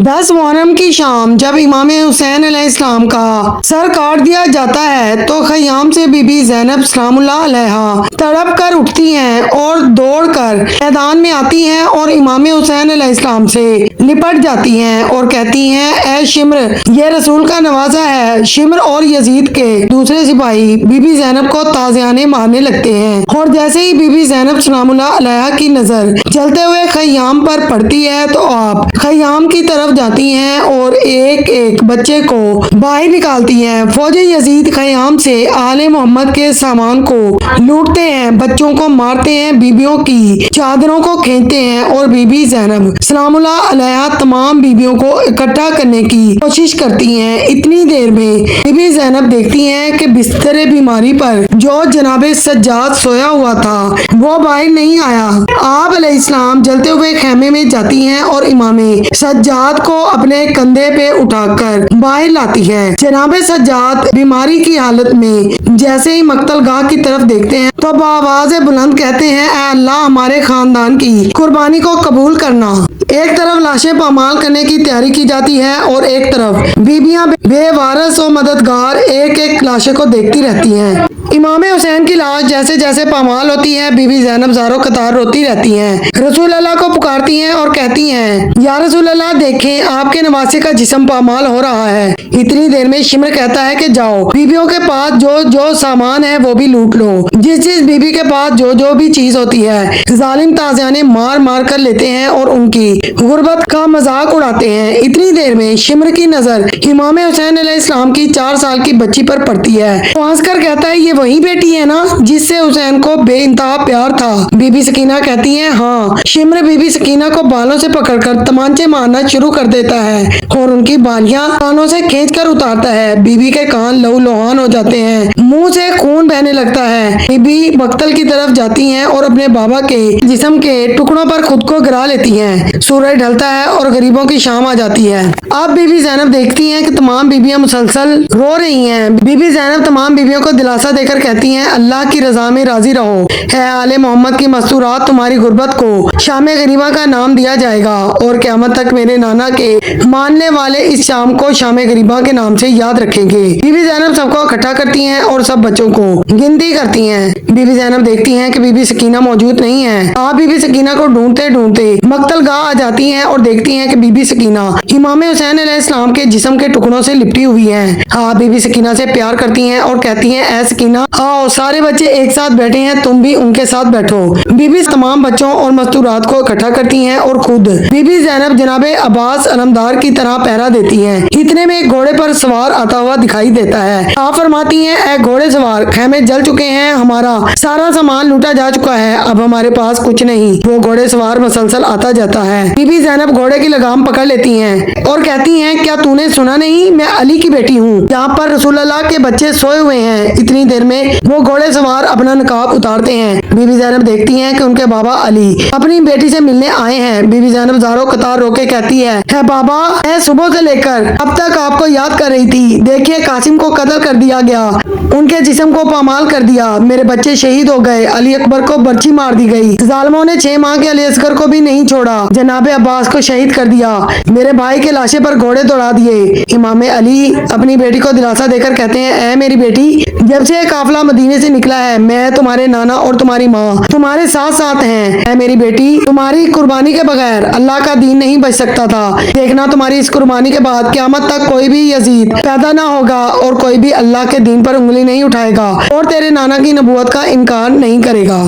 10 محرم کی شام جب امام حسین علیہ السلام کا سر کاٹ دیا جاتا ہے تو خیام سے بی بی زینب سلام اللہ علیہا تڑپ کر اٹھتی ہیں اور دوڑ کر میدان میں آتی ہیں اور امام حسین علیہ السلام سے لپٹ جاتی ہیں اور کہتی ہیں اے شمر، یہ رسول کا نوازا ہے۔ شمر اور یزید کے دوسرے سپاہی بی بی زینب کو تازیانے مارنے لگتے ہیں اور جیسے ہی بی بی زینب سلام اللہ علیہا کی نظر چلتے ہوئے خیام پر پڑتی ہے تو آپ خیام کی طرف جاتی ہیں اور ایک ایک بچے کو باہر نکالتی ہیں۔ فوج یزید خیام سے آل محمد کے سامان کو لوٹتے ہیں، بچوں کو مارتے ہیں، بیبیوں کی چادروں کو کھینچتے ہیں اور بی بی زینب سلام اللہ علیہا تمام بیبیوں کو اکٹھا کرنے کی کوشش کرتی ہیں۔ اتنی دیر میں بی بی زینب دیکھتی ہیں کہ بستر بیماری پر جو جناب سجاد سویا ہوا تھا وہ باہر نہیں آیا۔ آپ علیہ السلام جلتے ہوئے خیمے میں جاتی ہیں اور امام سجاد کو اپنے کندھے پہ اٹھا کر باہر لاتی ہے۔ جناب سجاد بیماری کی حالت میں جیسے ہی مقتل گاہ کی طرف دیکھتے ہیں تو بآواز بلند کہتے ہیں اے اللہ، ہمارے خاندان کی قربانی کو قبول کرنا۔ ایک طرف لاشیں پامال کرنے کی تیاری کی جاتی ہے اور ایک طرف بیبیاں بے وارث و مددگار ایک ایک لاشیں کو دیکھتی رہتی ہیں۔ امام حسین کی لاش جیسے جیسے پامال ہوتی ہے بی بی زینب زاروں قطار روتی رہتی ہیں، رسول اللہ کو پکارتی ہیں اور کہتی ہیں یا رسول اللہ، دیکھیں آپ کے نواسے کا جسم پامال ہو رہا ہے۔ اتنی دیر میں شمر کہتا ہے کہ جاؤ بیبیوں کے پاس جو جو سامان ہے وہ بھی لوٹ لو۔ جس بیبی کے پاس جو جو بھی چیز ہوتی ہے ظالم تازیانے مار مار کر لیتے ہیں اور ان کی غربت کا مذاق اڑاتے ہیں۔ اتنی دیر میں شمر کی نظر امام حسین علیہ السلام کی 4 سال کی بچی پر پڑتی ہے، وہ ہنس کر کہتا ہے یہ وہی بیٹی ہے نا جس سے حسین کو بے انتہا پیار تھا؟ بی بی سکینہ کہتی ہیں ہاں۔ شمر بی بی سکینہ کو بالوں سے پکڑ کر تمانچے مارنا شروع کر دیتا ہے اور ان کی بالیاں کانوں سے کھینچ کر اتارتا ہے۔ بی بی کے کان لہو لہان ہو جاتے ہیں، منہ سے خون بہنے لگتا ہے۔ بی بی مقتل کی طرف جاتی ہیں اور اپنے بابا کے جسم کے ٹکڑوں پر خود کو گرا لیتی ہیں۔ سورج ڈھلتا ہے اور غریبوں کی شام آ جاتی ہے۔ اب بی بی زینب دیکھتی ہیں کہ تمام بیبیاں مسلسل رو رہی ہیں۔ بی بی زینب تمام بیبیوں کو دلاسا دے کر کہتی ہیں اللہ کی رضا میں راضی رہو، اے آل محمد کی مستورات، تمہاری غربت کو شام غریبہ کا نام دیا جائے گا اور قیامت تک میرے نانا کے ماننے والے اس شام کو شام غریبہ کے نام سے یاد رکھیں گے۔ بی بی زینب سب کو اکٹھا کرتی ہیں اور سب بچوں کو گنتی کرتی ہیں۔ بی بی زینب دیکھتی ہیں کہ بی بی سکینہ موجود نہیں ہے۔ آپ بی بی سکینہ کو ڈھونڈتے ڈھونڈتے مقتل گاہ آ جاتی ہیں اور دیکھتی ہیں کہ بی بی سکینہ امام حسین علیہ السلام کے جسم کے ٹکڑوں سے لپٹی ہوئی ہیں۔ آپ بی بی سکینہ سے پیار کرتی ہیں اور کہتی ہیں اے سکینہ آؤ، سارے بچے ایک ساتھ بیٹھے ہیں، تم بھی ان کے ساتھ بیٹھو۔ بی بی تمام بچوں اور مستورات کو اکٹھا کرتی ہیں اور خود بی بی زینب جناب عباس علمدار کی طرح پہرا دیتی ہیں۔ اتنے میں ایک گھوڑے پر سوار آتا ہوا دکھائی دیتا ہے۔ آپ فرماتی ہیں اے گھوڑے سوار، خیمے جل چکے ہیں، ہمارا سارا سامان لوٹا جا چکا ہے، اب ہمارے پاس کچھ نہیں۔ وہ گھوڑے سوار مسلسل آتا جاتا ہے۔ بی بی زینب گھوڑے کی لگام پکڑ لیتی ہیں اور کہتی ہیں کیا تو نے سنا نہیں، میں علی کی بیٹی ہوں، یہاں پر رسول اللہ کے بچے سوئے ہوئے ہیں۔ اتنی دیر میں وہ گھوڑے سوار اپنا نقاب اتارتے ہیں۔ بی بی زینب دیکھتی ہیں کہ ان کے بابا علی اپنی بیٹی سے ملنے آئے ہیں۔ بی بی زینب زاروں قطار رو کے کہتی ہے اے بابا، میں صبح سے لے کر اب تک آپ کو یاد کر رہی تھی، دیکھیے قاسم کو قتل کر دیا گیا، ان کے جسم کو پامال کر دیا، میرے بچے شہید ہو گئے، علی اکبر کو برچی مار دی گئی، ظالموں نے 6 ماہ کے علی اصغر کو بھی نہیں چھوڑا، جناب عباس کو شہید کر دیا، میرے بھائی کے لاشے پر گھوڑے دوڑا دیے۔ امام علی اپنی بیٹی کو دلاسا دے کر کہتے ہیں اے میری بیٹی، جب سے قافلہ مدینے سے نکلا ہے میں، تمہارے نانا اور تمہاری ماں تمہارے ساتھ ساتھ ہیں۔ اے میری بیٹی، تمہاری قربانی کے بغیر اللہ کا دین نہیں بچ سکتا تھا، دیکھنا تمہاری اس قربانی کے بعد قیامت تک کوئی بھی یزید پیدا نہ ہوگا اور کوئی بھی اللہ کے دین پر انگلی نہیں اٹھائے گا اور تیرے نانا کی نبوت کا انکار نہیں کرے گا۔